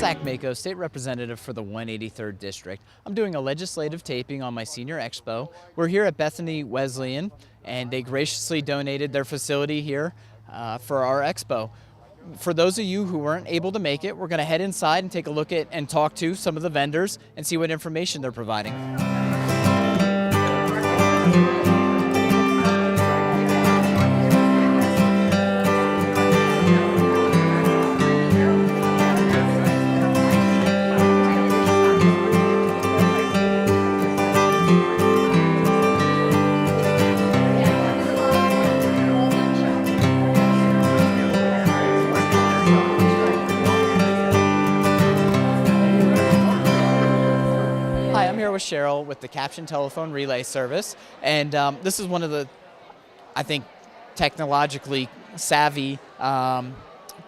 Zach Mako, State Representative for the 183rd District. I'm doing a legislative taping on my Senior Expo. We're here at Bethany Wesleyan, and they graciously donated their facility here for our expo. For those of you who weren't able to make it, we're going to head inside and take a look at and talk to some of the vendors and see what information they're providing. Hi, I'm here with Cheryl with the Caption telephone relay service, and this is one of the, I think, technologically savvy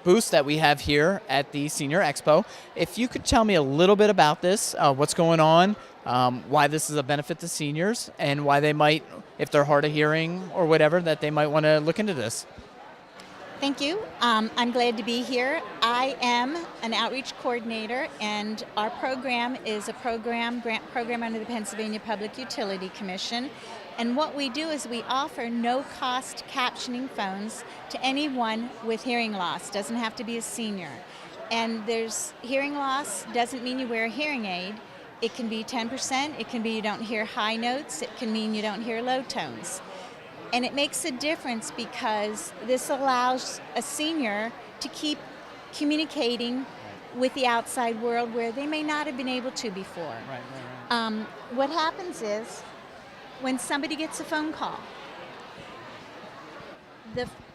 booths that we have here at the Senior Expo. If you could tell me a little bit about this, what's going on, why this is a benefit to seniors, and why they might, if they're hard of hearing or whatever, that they might want to look into this. Thank you. I'm glad to be here. I am an outreach coordinator, and our program is a grant program under the Pennsylvania Public Utility Commission. And what we do is we offer no-cost captioning phones to anyone with hearing loss. Doesn't have to be a senior. And there's hearing loss doesn't mean you wear a hearing aid. It can be 10%. It can be you don't hear high notes. It can mean you don't hear low tones. And it makes a difference because this allows a senior to keep communicating with the outside world where they may not have been able to before. Right. What happens is when somebody gets a phone call,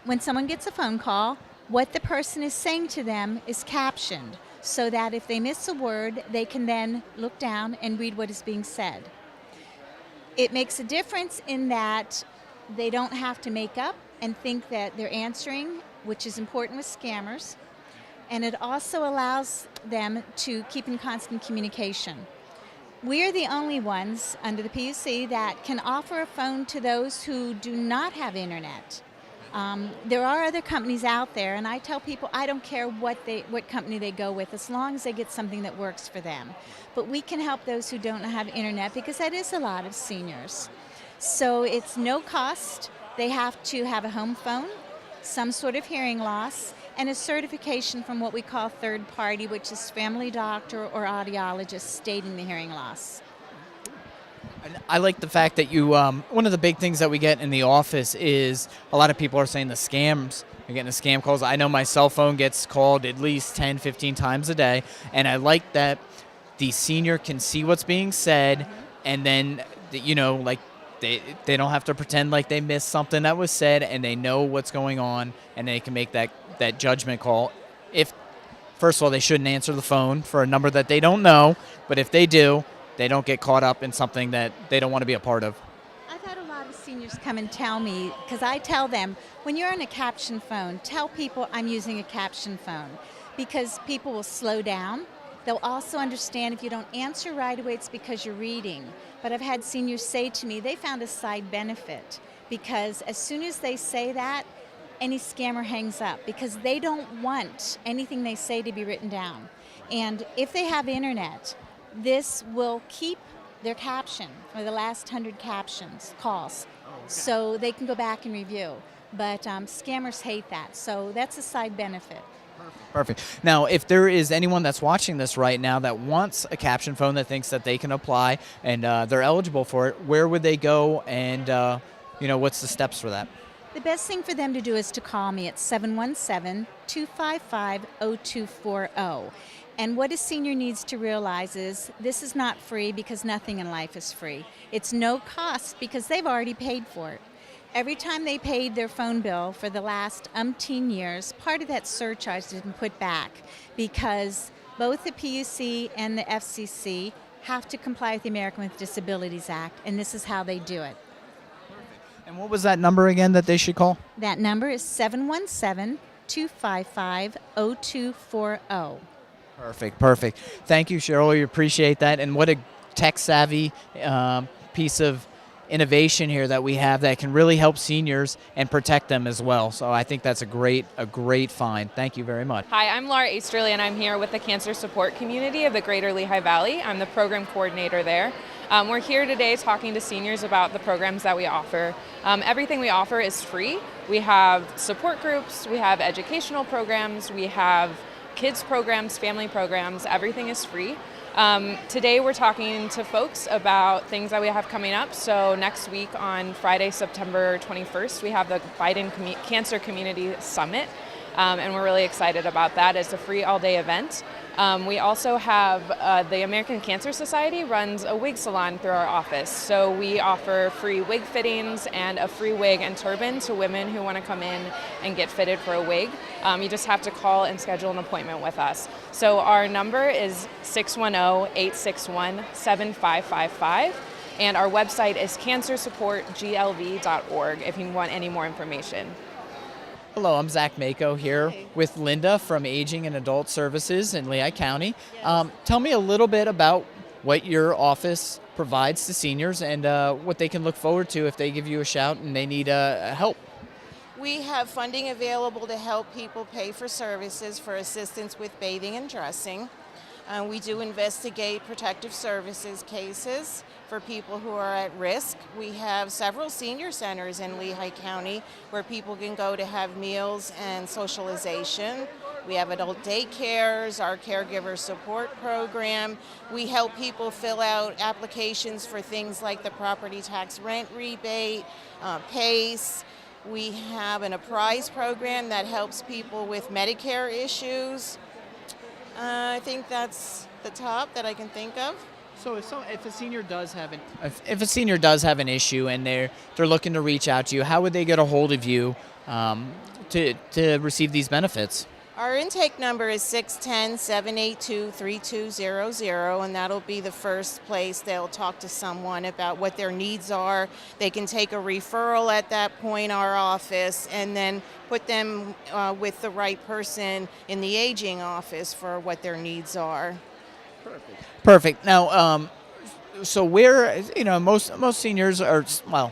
when someone gets a phone call, what the person is saying to them is captioned so that if they miss a word, they can then look down and read what is being said. It makes a difference in that they don't have to make up and think that they're answering, which is important with scammers. And it also allows them to keep in constant communication. We are the only ones under the PUC that can offer a phone to those who do not have internet. There are other companies out there, and I tell people I don't care what company they go with as long as they get something that works for them. But we can help those who don't have internet because that is a lot of seniors. So it's no cost. They have to have a home phone, some sort of hearing loss, and a certification from what we call third party, which is family doctor or audiologist stating the hearing loss. I like the fact that you, one of the big things that we get in the office is a lot of people are saying the scams. We're getting the scam calls. I know my cell phone gets called at least 10, 15 times a day, and I like that the senior can see what's being said, and then, like, they don't have to pretend like they missed something that was said, and they know what's going on, and they can make that judgment call. If, first of all, they shouldn't answer the phone for a number that they don't know, but if they do, they don't get caught up in something that they don't want to be a part of. I've had a lot of seniors come and tell me, because I tell them, when you're on a caption phone, tell people I'm using a caption phone, because people will slow down. They'll also understand if you don't answer right away, it's because you're reading. But I've had seniors say to me they found a side benefit because as soon as they say that, any scammer hangs up because they don't want anything they say to be written down. And if they have internet, this will keep their caption for the last 100 calls, so they can go back and review. But scammers hate that, so that's a side benefit. Perfect. Now, if there is anyone that's watching this right now that wants a caption phone that thinks that they can apply and they're eligible for it, where would they go and, what's the steps for that? The best thing for them to do is to call me at 717-255-0240. And what a senior needs to realize is this is not free because nothing in life is free. It's no cost because they've already paid for it. Every time they paid their phone bill for the last umpteen years, part of that surcharge has been put back because both the PUC and the FCC have to comply with the American with Disabilities Act, and this is how they do it. And what was that number again that they should call? That number is 717-255-0240. Perfect. Thank you, Cheryl. We appreciate that. And what a tech-savvy piece of innovation here that we have that can really help seniors and protect them as well. So I think that's a great find. Thank you very much. Hi, I'm Laura Easterly, and I'm here with the Cancer Support Community of the Greater Lehigh Valley. I'm the program coordinator there. We're here today talking to seniors about the programs that we offer. Everything we offer is free. We have support groups, we have educational programs, we have kids programs, family programs, everything is free. Today we're talking to folks about things that we have coming up. So next week on Friday, September 21st, we have the Biden Cancer Community Summit, and we're really excited about that. It's a free all-day event. We also have the American Cancer Society runs a wig salon through our office. So we offer free wig fittings and a free wig and turban to women who want to come in and get fitted for a wig. You just have to call and schedule an appointment with us. So our number is 610-861-7555, and our website is cancersupportglv.org if you want any more information. Hello, I'm Zach Mako here with Linda from Aging and Adult Services in Lehigh County. Tell me a little bit about what your office provides to seniors and what they can look forward to if they give you a shout and they need help. We have funding available to help people pay for services for assistance with bathing and dressing. We do investigate protective services cases for people who are at risk. We have several senior centers in Lehigh County where people can go to have meals and socialization. We have adult daycares, our caregiver support program. We help people fill out applications for things like the property tax rent rebate, PACE. We have an Apprise program that helps people with Medicare issues. I think that's the top that I can think of. So if a senior does have an issue and they're looking to reach out to you, how would they get a hold of you to receive these benefits? Our intake number is 610-782-3200, and that'll be the first place they'll talk to someone about what their needs are. They can take a referral at that point, our office, and then put them with the right person in the aging office for what their needs are. Perfect. Now, so where, most seniors are,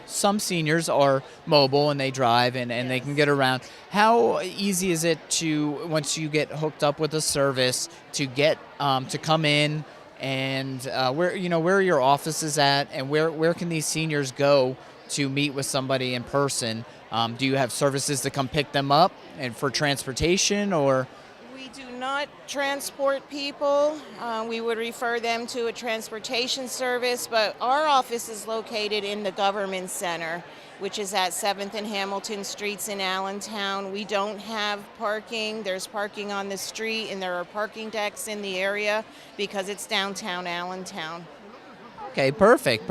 some seniors are mobile and they drive and they can get around. How easy is it to, once you get hooked up with a service, to get to come in and where are your offices at, and where can these seniors go to meet with somebody in person? Do you have services to come pick them up and for transportation, or? We do not transport people. We would refer them to a transportation service, but our office is located in the Government Center, which is at 7th and Hamilton Streets in Allentown. We don't have parking. There's parking on the street, and there are parking decks in the area because it's downtown Allentown. Okay, perfect.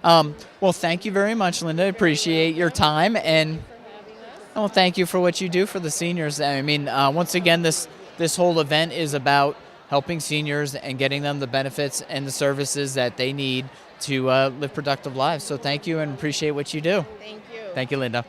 Well, thank you very much, Linda. Appreciate your time, and well, thank you for what you do for the seniors. I mean, once again, this whole event is about helping seniors and getting them the benefits and the services that they need to live productive lives. So thank you and appreciate what you do. Thank you. Thank you, Linda.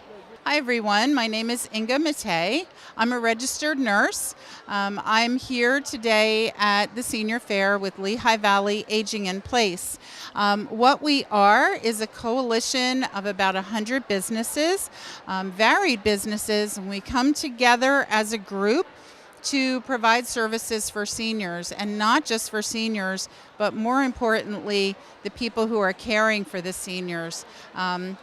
Hi everyone, my name is Inga Matei. I'm a registered nurse. I'm here today at the Senior Fair with Lehigh Valley Aging in Place. What we are is a coalition of about 100 businesses, varied businesses, and we come together as a group to provide services for seniors, and not just for seniors, but more importantly, the people who are caring for the seniors.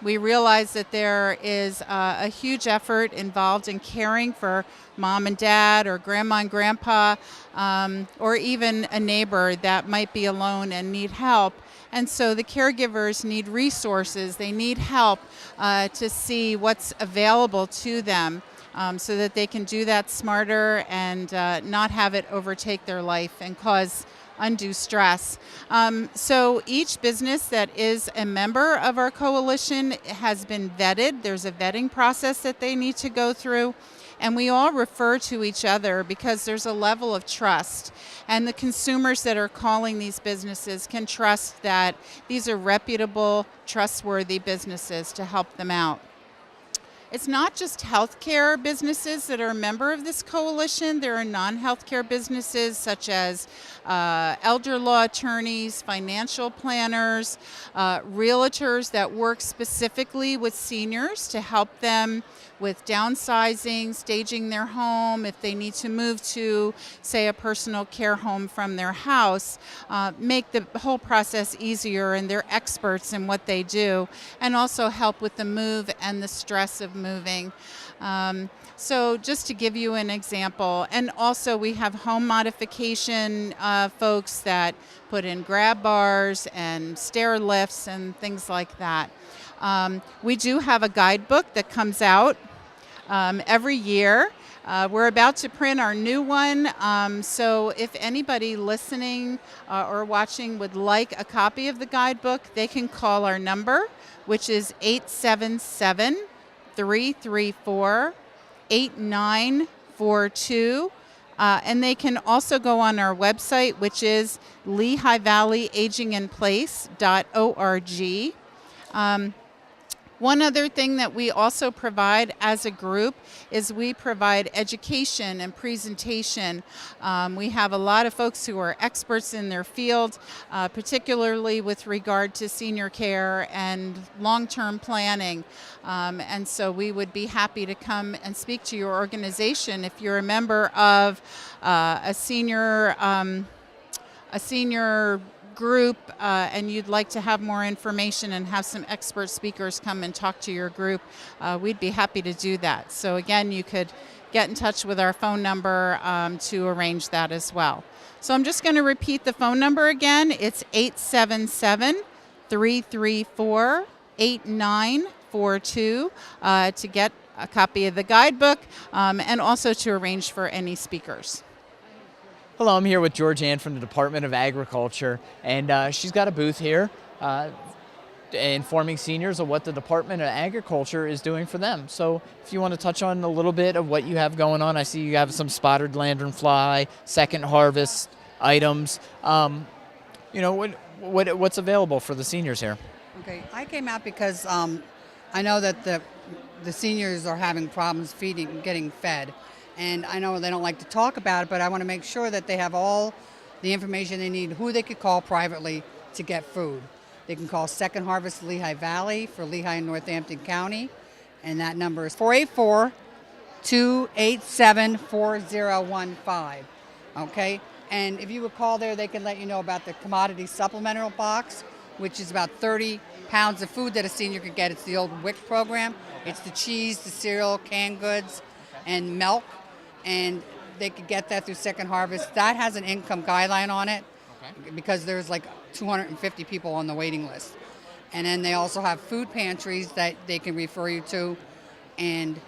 We realize that there is a huge effort involved in caring for mom and dad or grandma and grandpa, or even a neighbor that might be alone and need help. And so the caregivers need resources. They need help to see what's available to them. So that they can do that smarter and not have it overtake their life and cause undue stress. So each business that is a member of our coalition has been vetted. There's a vetting process that they need to go through. And we all refer to each other because there's a level of trust. And the consumers that are calling these businesses can trust that these are reputable, trustworthy businesses to help them out. it's not just healthcare businesses that are a member of this coalition. There are non-healthcare businesses such as elder law attorneys, financial planners, realtors that work specifically with seniors to help them with downsizing, staging their home, if they need to move to, say, a personal care home from their house, make the whole process easier, and they're experts in what they do, and also help with the move and the stress of moving. So just to give you an example, and also we have home modification folks that put in grab bars and stair lifts and things like that. We do have a guidebook that comes out every year. We're about to print our new one, so if anybody listening or watching would like a copy of the guidebook, they can call our number, which is 877-334-8942. And they can also go on our website, which is lehighvalleyagingandplace.org. One other thing that we also provide as a group is we provide education and presentation. We have a lot of folks who are experts in their field, particularly with regard to senior care and long-term planning. And so we would be happy to come and speak to your organization if you're a member of a senior group and you'd like to have more information and have some expert speakers come and talk to your group. We'd be happy to do that. So again, you could get in touch with our phone number to arrange that as well. So I'm just going to repeat the phone number again. It's 877-334-8942 to get a copy of the guidebook and also to arrange for any speakers. Hello, I'm here with Georgianne from the Department of Agriculture, and she's got a booth here informing seniors of what the Department of Agriculture is doing for them. So if you want to touch on a little bit of what you have going on, I see you have some spotted lanternfly, second harvest items. What's available for the seniors here? Okay, I came out because I know that the seniors are having problems getting fed. And I know they don't like to talk about it, but I want to make sure that they have all the information they need, who they could call privately to get food. They can call Second Harvest Lehigh Valley for Lehigh and Northampton County, and that number is 484-287-4015. Okay? And if you would call there, they can let you know about the commodity supplemental box, which is about 30 pounds of food that a senior could get. It's the old WIC program. It's the cheese, the cereal, canned goods, and milk. And they could get that through Second Harvest. That has an income guideline on it, okay, because there's like 250 people on the waiting list. And then they also have food pantries that they can refer you to, and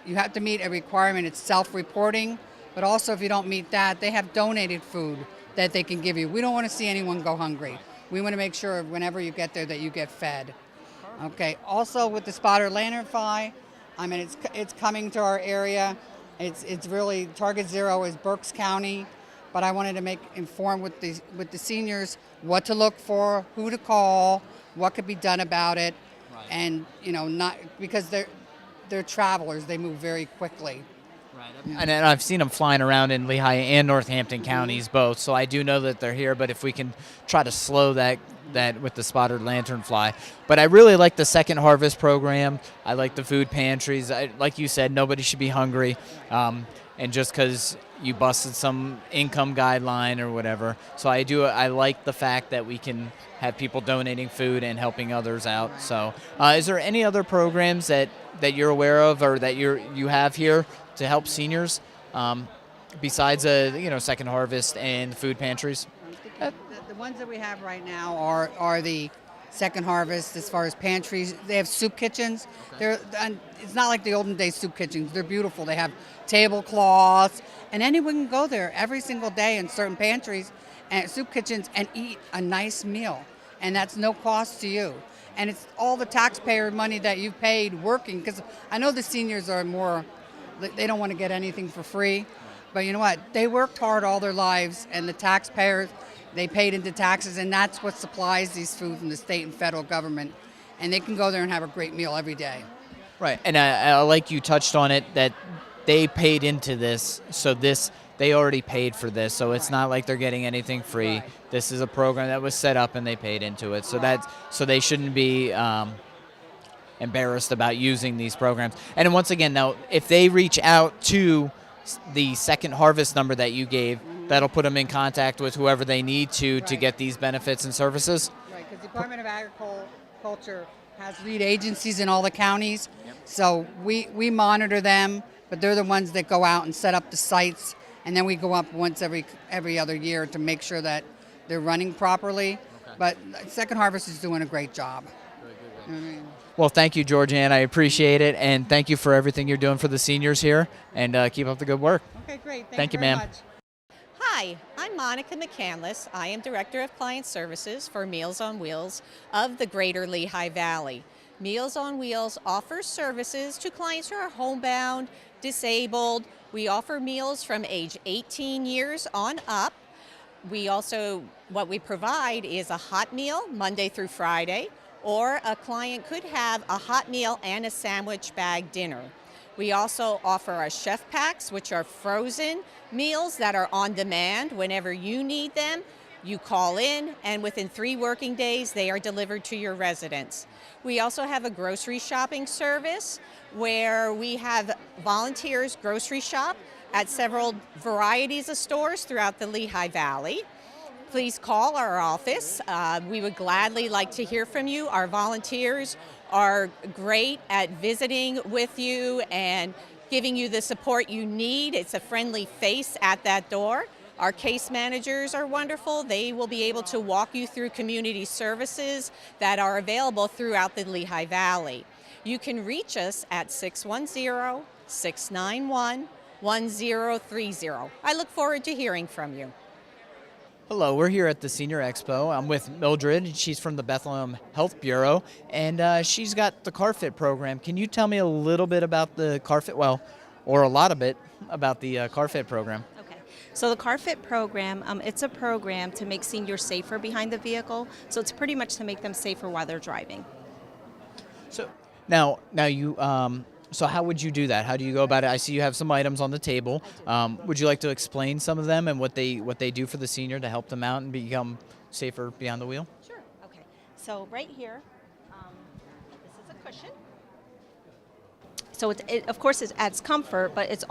you have to meet a requirement. It's self-reporting, but also if you don't meet that, they have donated food that they can give you. We don't want to see anyone go hungry. We want to make sure whenever you get there that you get fed. Okay. Also with the spotted lanternfly, I mean it's coming to our area. It's really target zero is Berks County, but I wanted to inform with the seniors what to look for, who to call, what could be done about it, right. And not because they're travelers, they move very quickly. Right. And I've seen them flying around in Lehigh and Northampton counties both, so I do know that they're here. But if we can try to slow that with the spotted lanternfly. But I really like the Second Harvest program. I like the food pantries. Like you said, nobody should be hungry. And just because you busted some income guideline or whatever. So I like the fact that we can have people donating food and helping others out. So is there any other programs that you're aware of or that you have here to help seniors besides Second Harvest and food pantries? The ones that we have right now are the Second Harvest as far as pantries. They have soup kitchens. Okay. It's not like the olden days soup kitchens. They're beautiful. They have tablecloths, and anyone can go there every single day in certain pantries and soup kitchens and eat a nice meal, and that's no cost to you. And it's all the taxpayer money that you've paid working, because I know the seniors are they don't want to get anything for free, but you know what? They worked hard all their lives, and the taxpayers, they paid into taxes, and that's what supplies these food from the state and federal government. And they can go there and have a great meal every day. Right, and I like you touched on it that they paid into this, so they already paid for this, so it's not like they're getting anything free. Right. This is a program that was set up and they paid into it, so they shouldn't be embarrassed about using these programs. And once again, now if they reach out to the second harvest number that you gave, that'll put them in contact with whoever they need to Right. get these benefits and services. Right, because the Department of Agriculture has lead agencies in all the counties, so we monitor them, but they're the ones that go out and set up the sites, and then we go up once every other year to make sure that they're running properly. But Second Harvest is doing a great job. You know what I mean? Well, thank you, Georgianne. I appreciate it, and thank you for everything you're doing for the seniors here, and keep up the good work. Okay, great. Thank you, very ma'am. much. Hi, I'm Monica McCandless. I am Director of Client Services for Meals on Wheels of the Greater Lehigh Valley. Meals on Wheels offers services to clients who are homebound, disabled. We offer meals from age 18 years on up. What we provide is a hot meal Monday through Friday, or a client could have a hot meal and a sandwich bag dinner. We also offer our chef packs, which are frozen meals that are on demand whenever you need them. You call in, and within 3 working days, they are delivered to your residence. We also have a grocery shopping service where we have volunteers grocery shop at several varieties of stores throughout the Lehigh Valley. Please call our office. We would gladly like to hear from you. Our volunteers are great at visiting with you and giving you the support you need. It's a friendly face at that door. Our case managers are wonderful. They will be able to walk you through community services that are available throughout the Lehigh Valley. You can reach us at 610-691-1030. I look forward to hearing from you. Hello, we're here at the Senior Expo. I'm with Mildred. She's from the Bethlehem Health Bureau, and she's got the CarFit program. Can you tell me a little bit about the CarFit, or a lot of it about the CarFit program? Okay, so the CarFit program, it's a program to make seniors safer behind the vehicle. So it's pretty much to make them safer while they're driving. So now you. So how would you do that? How do you go about it? I see you have some items on the table. Would you like to explain some of them and what they do for the senior to help them out and become safer behind the wheel? Sure. Okay, so right here, this is a cushion. So of course it adds comfort, but it's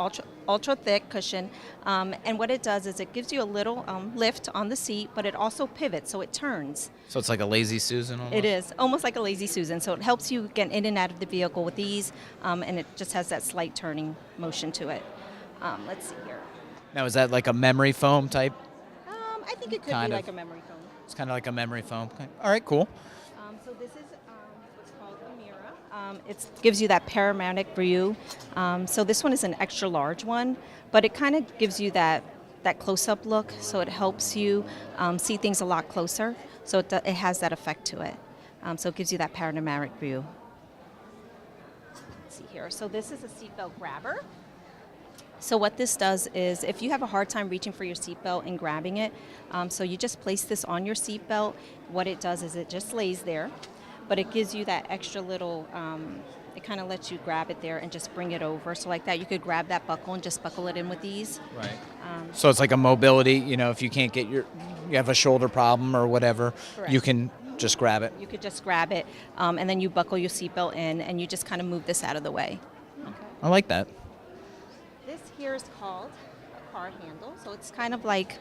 ultra thick cushion, and what it does is it gives you a little lift on the seat, but it also pivots, so it turns. So it's like a lazy Susan almost? It is almost like a lazy Susan, so it helps you get in and out of the vehicle with ease, and it just has that slight turning motion to it. Let's see here. Now is that like a memory foam type? I think it could Kind be of. like a memory foam. It's kind of like a memory foam. Okay. All right, cool. So this is what's called a Mira. It gives you that panoramic view. So this one is an extra large one, but it kind of gives you that close-up look, so it helps you see things a lot closer. So it has that effect to it. So it gives you that panoramic view. Let's see here. So this is a seatbelt grabber. So what this does is, if you have a hard time reaching for your seatbelt and grabbing it, so you just place this on your seatbelt. What it does is it just lays there, but it gives you that extra little, it kind of lets you grab it there and just bring it over. So like that, you could grab that buckle and just buckle it in with ease. Right. So it's like a mobility, if you can't you have a shoulder problem or whatever, Correct. you can just grab it. You could just grab it, and then you buckle your seatbelt in, and you just kind of move this out of the way. I like that. This here is called a car handle. So it's kind of like,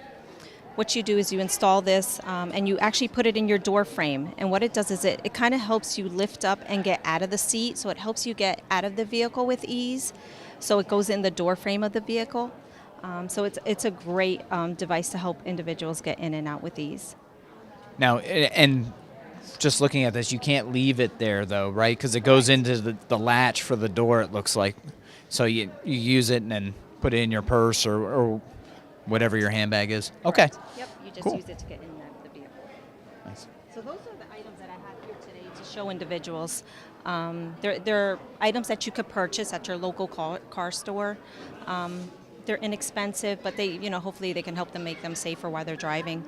what you do is you install this, and you actually put it in your door frame. And what it does is it kind of helps you lift up and get out of the seat. So it helps you get out of the vehicle with ease. So it goes in the door frame of the vehicle. So it's a great device to help individuals get in and out with ease. Now, and just looking at this, you can't leave it there though, right? Because it goes into the latch for the door, it looks like. So you use it and then put it in your purse or whatever your handbag is. Okay. Yep, you just Cool. use it to get in and out of the vehicle. Nice. So those are the items that I have here today to show individuals. They're items that you could purchase at your local car store. They're inexpensive, but they, hopefully they can help them make them safer while they're driving.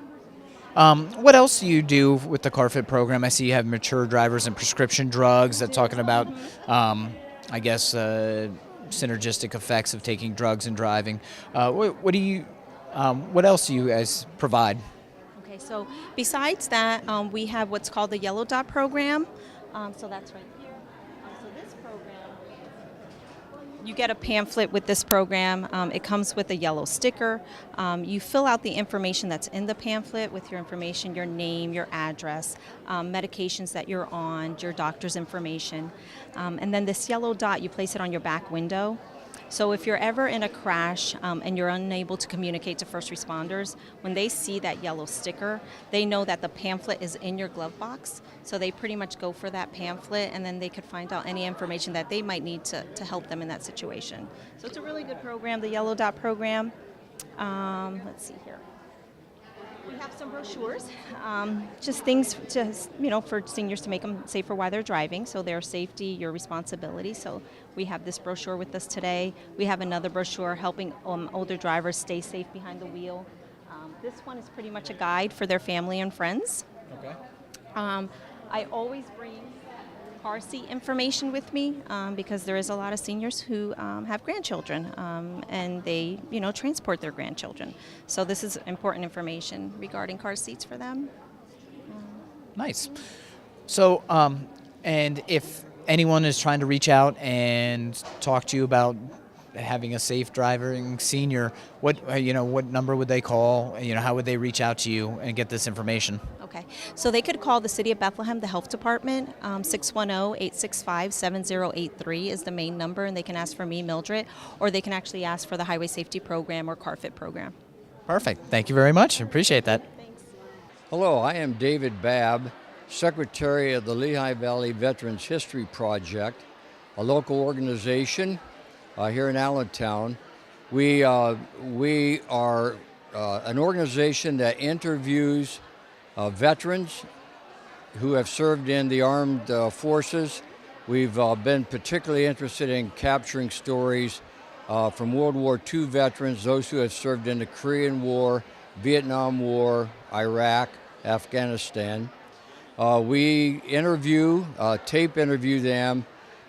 What else do you do with the CarFit program? I see you have mature drivers and prescription drugs. That's talking about I guess, synergistic effects of taking drugs and driving. What do you, what else do you guys provide? Okay, so besides that, we have what's called the Yellow Dot program. So that's right here. So this program, you get a pamphlet with this program. It comes with a yellow sticker. You fill out the information that's in the pamphlet with your information, your name, your address, medications that you're on, your doctor's information. And then this yellow dot, you place it on your back window. So if you're ever in a crash and you're unable to communicate to first responders, when they see that yellow sticker, they know that the pamphlet is in your glove box. So they pretty much go for that pamphlet, and then they could find out any information that they might need to help them in that situation. So it's a really good program, the Yellow Dot program. Let's see here. We have some brochures, just things to, for seniors to make them safer while they're driving. So their safety, your responsibility. So we have this brochure with us today. We have another brochure helping older drivers stay safe behind the wheel. This one is pretty much a guide for their family and friends. Okay. I always bring car seat information with me because there is a lot of seniors who have grandchildren and they, transport their grandchildren. So this is important information regarding car seats for them. Nice. So, and if anyone is trying to reach out and talk to you about having a safe driving senior, what number would they call? How would they reach out to you and get this information? Okay, so they could call the City of Bethlehem, the Health Department. 610-865-7083 is the main number, and they can ask for me, Mildred, or they can actually ask for the Highway Safety Program or CARFIT program. Perfect. Thank you very much. Appreciate that. Thanks. Hello, I am David Babb, Secretary of the Lehigh Valley Veterans History Project, a local organization here in Allentown. We are an organization that interviews veterans who have served in the armed forces. We've been particularly interested in capturing stories from World War II veterans, those who have served in the Korean War, Vietnam War, Iraq, Afghanistan. We interview, tape interview them,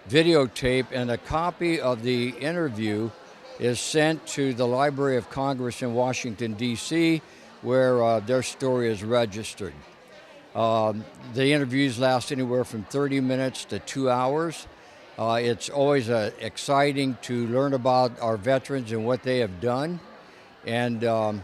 videotape, and a copy of the interview is sent to the Library of Congress in Washington, D.C., where their story is registered. The interviews last anywhere from 30 minutes to 2 hours. It's always exciting to learn about our veterans and what they have done. And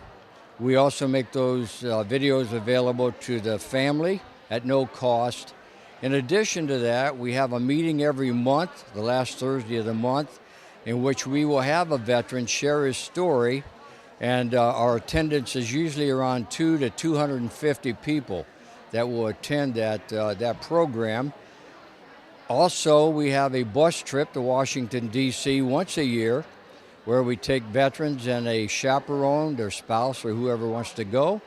we also make those videos available to the family at no cost. In addition to that, we have a meeting every month, the last Thursday of the month, in which we will have a veteran share his story, and our attendance is usually around 200 to 250 people that will attend that program. Also, we have a bus trip to Washington, D.C. once a year, where we take veterans and a chaperone, their spouse, or whoever wants to go,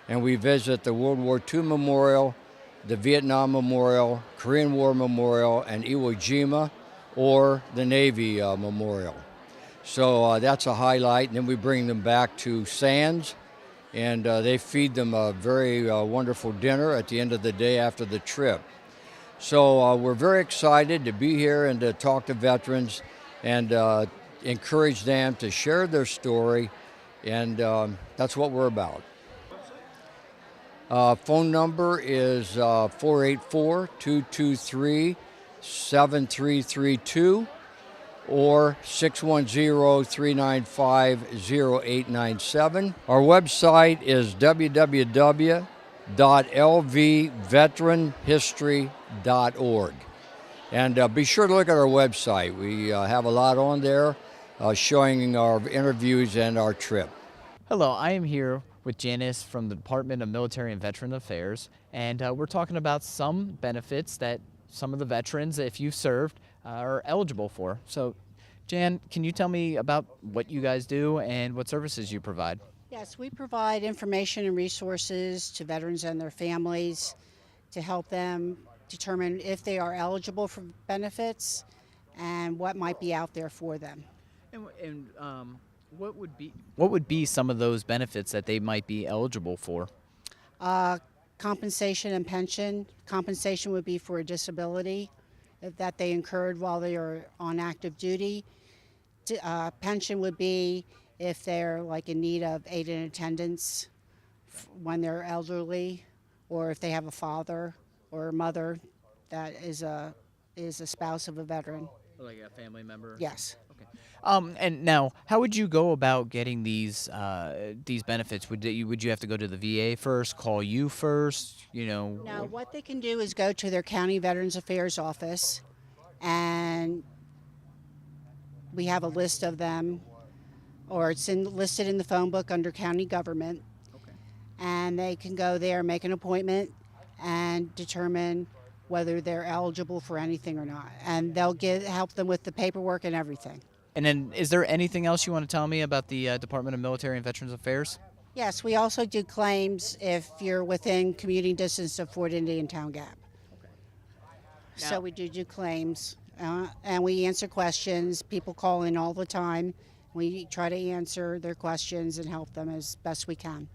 and we visit the World War II Memorial, the Vietnam Memorial, Korean War Memorial, and Iwo Jima, or the Navy Memorial. So that's a highlight. And then we bring them back to Sands, and they feed them a very wonderful dinner at the end of the day after the trip. So we're very excited to be here and to talk to veterans and encourage them to share their story, and that's what we're about. Phone number is 484-223-7332 or 610-395-0897. Our website is www.lvveteranhistory.org. And be sure to look at our website. We have a lot on there showing our interviews and our trip. Hello, I am here with Janice from the Department of Military and Veteran Affairs, and we're talking about some benefits that some of the veterans, if you've served, are eligible for. So, Jan, can you tell me about what you guys do and what services you provide? Yes, we provide information and resources to veterans and their families to help them determine if they are eligible for benefits and what might be out there for them. And what would be some of those benefits that they might be eligible for? Compensation and pension. Compensation would be for a disability, that they incurred while they are on active duty. Pension would be if they're like in need of aid in attendance when they're elderly, or if they have a father or a mother that is a spouse of a veteran. Like a family member? Yes. Okay. And now, how would you go about getting these benefits? Would you have to go to the VA first, call you first, Now, what they can do is go to their county Veterans Affairs office, and we have a list of them, or it's listed in the phone book under county government. Okay. And they can go there, make an appointment, and determine whether they're eligible for anything or not. And they'll help them with the paperwork and everything. And then, is there anything else you want to tell me about the Department of Military and Veterans Affairs? Yes, we also do claims if you're within commuting distance of Fort Indian Town Gap. Okay. So we do claims, and we answer questions. People call in all the time. We try to answer their questions and help them as best we can.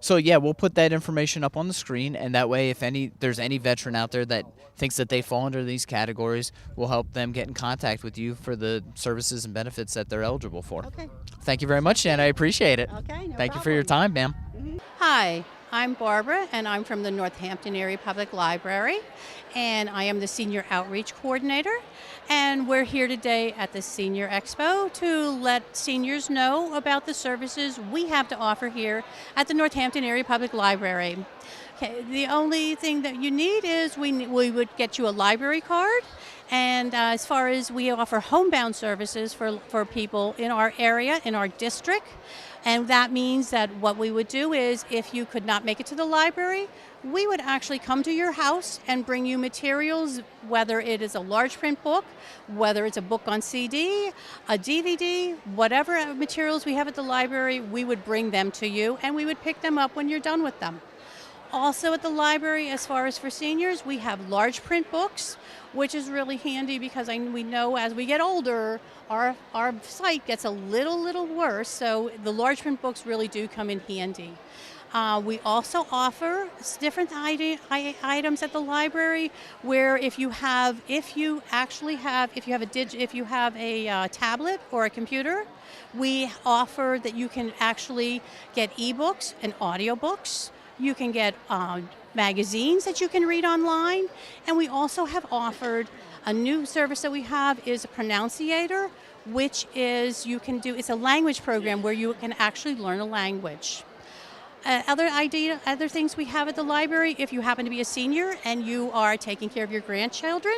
So yeah, we'll put that information up on the screen, and that way, if there's any veteran out there that thinks that they fall under these categories, we'll help them get in contact with you for the services and benefits that they're eligible for. Okay. Thank you very much, Jan. I appreciate it. Okay, no Thank you for your time, ma'am. Hi, I'm Barbara, and I'm from the Northampton Area Public Library, and I am the Senior Outreach Coordinator. And we're here today at the Senior Expo to let seniors know about the services we have to offer here at the Northampton Area Public Library. Okay, the only thing that you need is we would get you a library card, and as far as we offer homebound services for people in our area, in our district. And that means that what we would do is if you could not make it to the library, we would actually come to your house and bring you materials, whether it is a large print book, whether it's a book on CD, a DVD, whatever materials we have at the library, we would bring them to you and we would pick them up when you're done with them. Also at the library, as far as for seniors, we have large print books, which is really handy because we know as we get older, our sight gets a little worse, so the large print books really do come in handy. We also offer different items at the library where if you have a tablet or a computer, we offer that you can actually get ebooks and audiobooks. You can get magazines that you can read online, and we also have offered a new service that we have is a pronunciator, which is it's a language program where you can actually learn a language. Other things we have at the library, if you happen to be a senior and you are taking care of your grandchildren,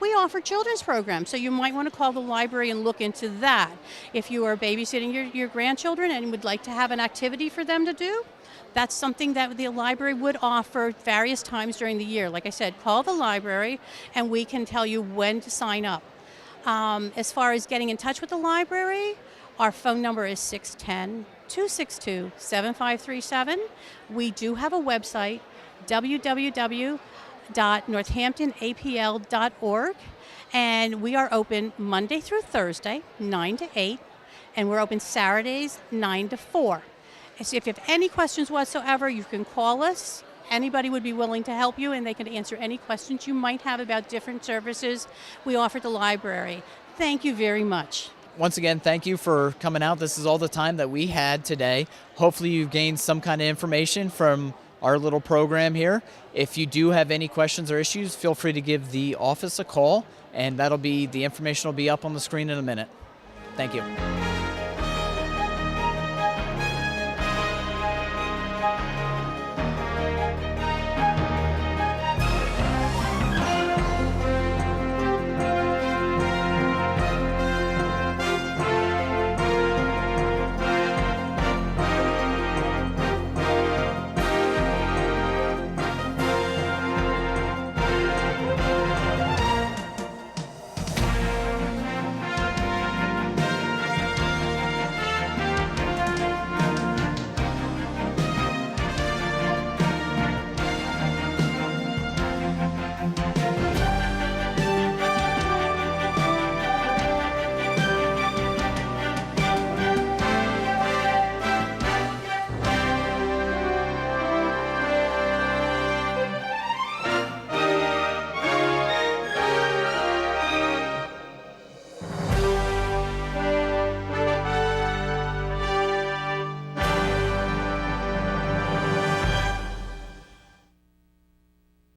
we offer children's programs. So you might want to call the library and look into that. If you are babysitting your grandchildren and would like to have an activity for them to do, that's something that the library would offer various times during the year. Like I said, call the library and we can tell you when to sign up. As far as getting in touch with the library, our phone number is 610-262-7537. We do have a website, www.northamptonapl.org, and we are open Monday through Thursday, 9 to 8, and we're open Saturdays, 9 to 4. So if you have any questions whatsoever, you can call us. Anybody would be willing to help you, and they can answer any questions you might have about different services we offer at the library. Thank you very much. Once again, thank you for coming out. This is all the time that we had today. Hopefully you've gained some kind of information from our little program here. If you do have any questions or issues, feel free to give the office a call, and the information will be up on the screen in a minute. Thank you.